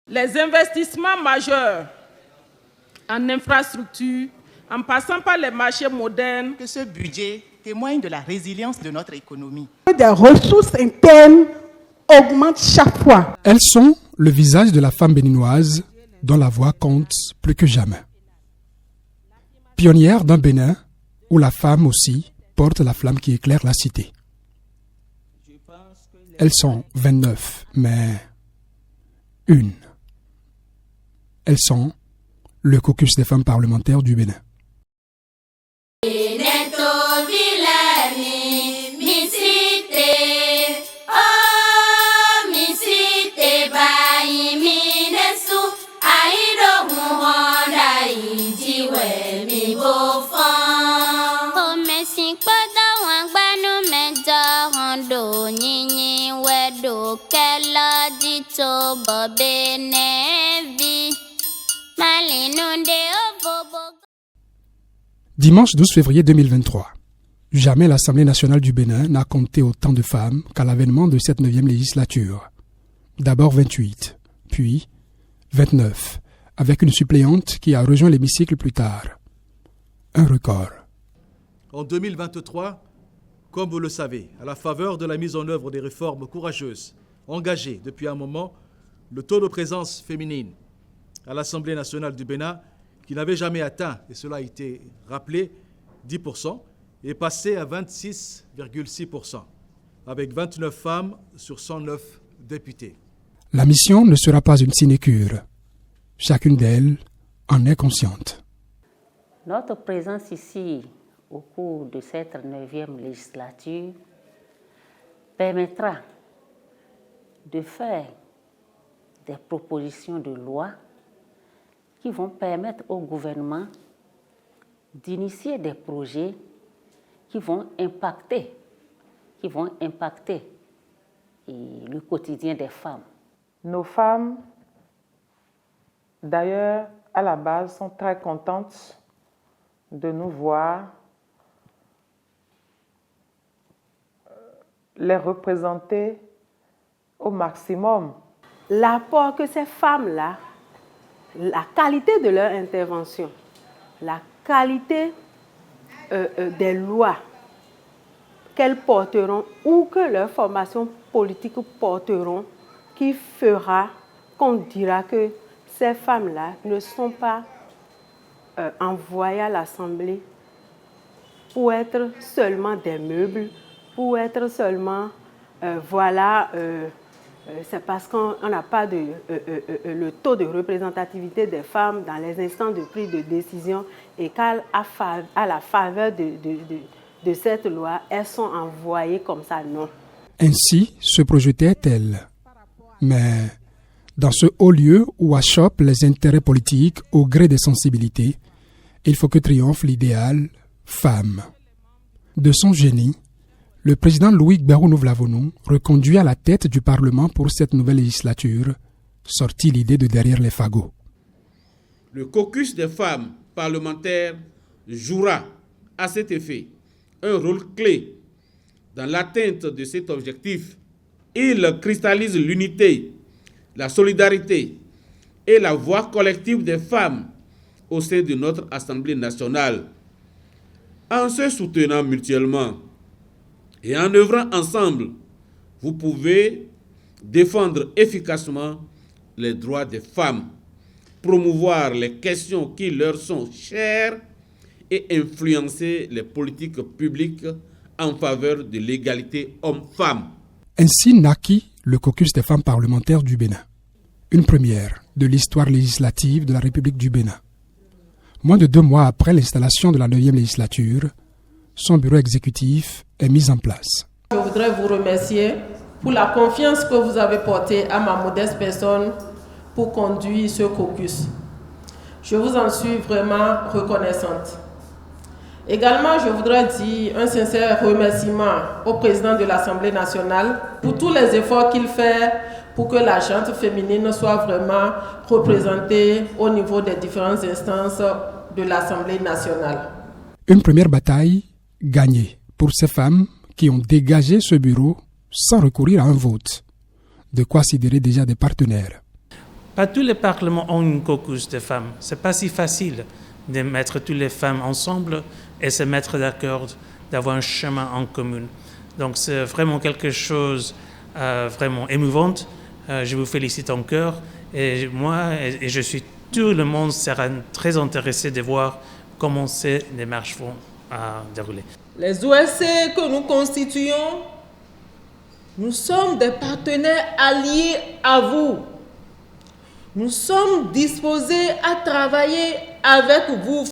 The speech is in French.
Les investissements majeurs en infrastructures, en passant par les marchés modernes, que ce budget témoigne de la résilience de notre économie. Des ressources internes augmentent chaque fois. Elles sont le visage de la femme béninoise dont la voix compte plus que jamais. Pionnière d'un Bénin où la femme aussi porte la flamme qui éclaire la cité. Elles sont 29, mais une. Elles sont le caucus des femmes parlementaires du Bénin. Dimanche 12 février 2023. Jamais l'Assemblée nationale du Bénin n'a compté autant de femmes qu'à l'avènement de cette 9e législature. D'abord 28, puis 29, avec une suppléante qui a rejoint l'hémicycle plus tard. Un record. En 2023, comme vous le savez, à la faveur de la mise en œuvre des réformes courageuses, engagées depuis un moment, le taux de présence féminine à l'Assemblée nationale du Bénin, qui n'avait jamais atteint, et cela a été rappelé, 10%, est passé à 26,6%, avec 29 femmes sur 109 députés. La mission ne sera pas une sinécure. Chacune d'elles en est consciente. Notre présence ici, au cours de cette 9e législature, permettra de faire des propositions de loi qui vont permettre au gouvernement d'initier des projets qui vont impacter le quotidien des femmes. Nos femmes, d'ailleurs, à la base, sont très contentes de nous voir les représenter au maximum. L'apport que ces femmes-là, la qualité de leur intervention, la qualité des lois qu'elles porteront ou que leur formation politique porteront, qui fera qu'on dira que ces femmes-là ne sont pas envoyées à l'Assemblée pour être seulement des meubles, pour être seulement, c'est parce qu'on n'a pas le taux de représentativité des femmes dans les instances de prise de décision et qu'à la faveur de cette loi, elles sont envoyées comme ça, non. Ainsi se projetait-elle. Mais dans ce haut lieu où achoppent les intérêts politiques au gré des sensibilités, il faut que triomphe l'idéal femme. De son génie, le président Louis Gbagbo-Vlavonou, reconduit à la tête du Parlement pour cette nouvelle législature, sortit l'idée de derrière les fagots. Le caucus des femmes parlementaires jouera à cet effet un rôle clé dans l'atteinte de cet objectif. Il cristallise l'unité, la solidarité et la voix collective des femmes au sein de notre Assemblée nationale. En se soutenant mutuellement et en œuvrant ensemble, vous pouvez défendre efficacement les droits des femmes, promouvoir les questions qui leur sont chères et influencer les politiques publiques en faveur de l'égalité homme-femme. Ainsi naquit le caucus des femmes parlementaires du Bénin. Une première de l'histoire législative de la République du Bénin. Moins de 2 mois après l'installation de la 9e législature, son bureau exécutif est mis en place. Je voudrais vous remercier pour la confiance que vous avez portée à ma modeste personne pour conduire ce caucus. Je vous en suis vraiment reconnaissante. Également, je voudrais dire un sincère remerciement au président de l'Assemblée nationale pour tous les efforts qu'il fait pour que la gente féminine soit vraiment représentée au niveau des différentes instances de l'Assemblée nationale. Une première bataille gagnée pour ces femmes qui ont dégagé ce bureau sans recourir à un vote. De quoi sidérer déjà des partenaires. Pas tous les parlements ont une caucus de femmes. Ce n'est pas si facile de mettre toutes les femmes ensemble et se mettre d'accord, d'avoir un chemin en commun. Donc c'est vraiment quelque chose vraiment émouvant. Je vous félicite encore. Et moi, et je suis, tout le monde sera très intéressé de voir comment ces démarches vont dérouler. Les OSC que nous constituons, nous sommes des partenaires alliés à vous. Nous sommes disposés à travailler avec vous.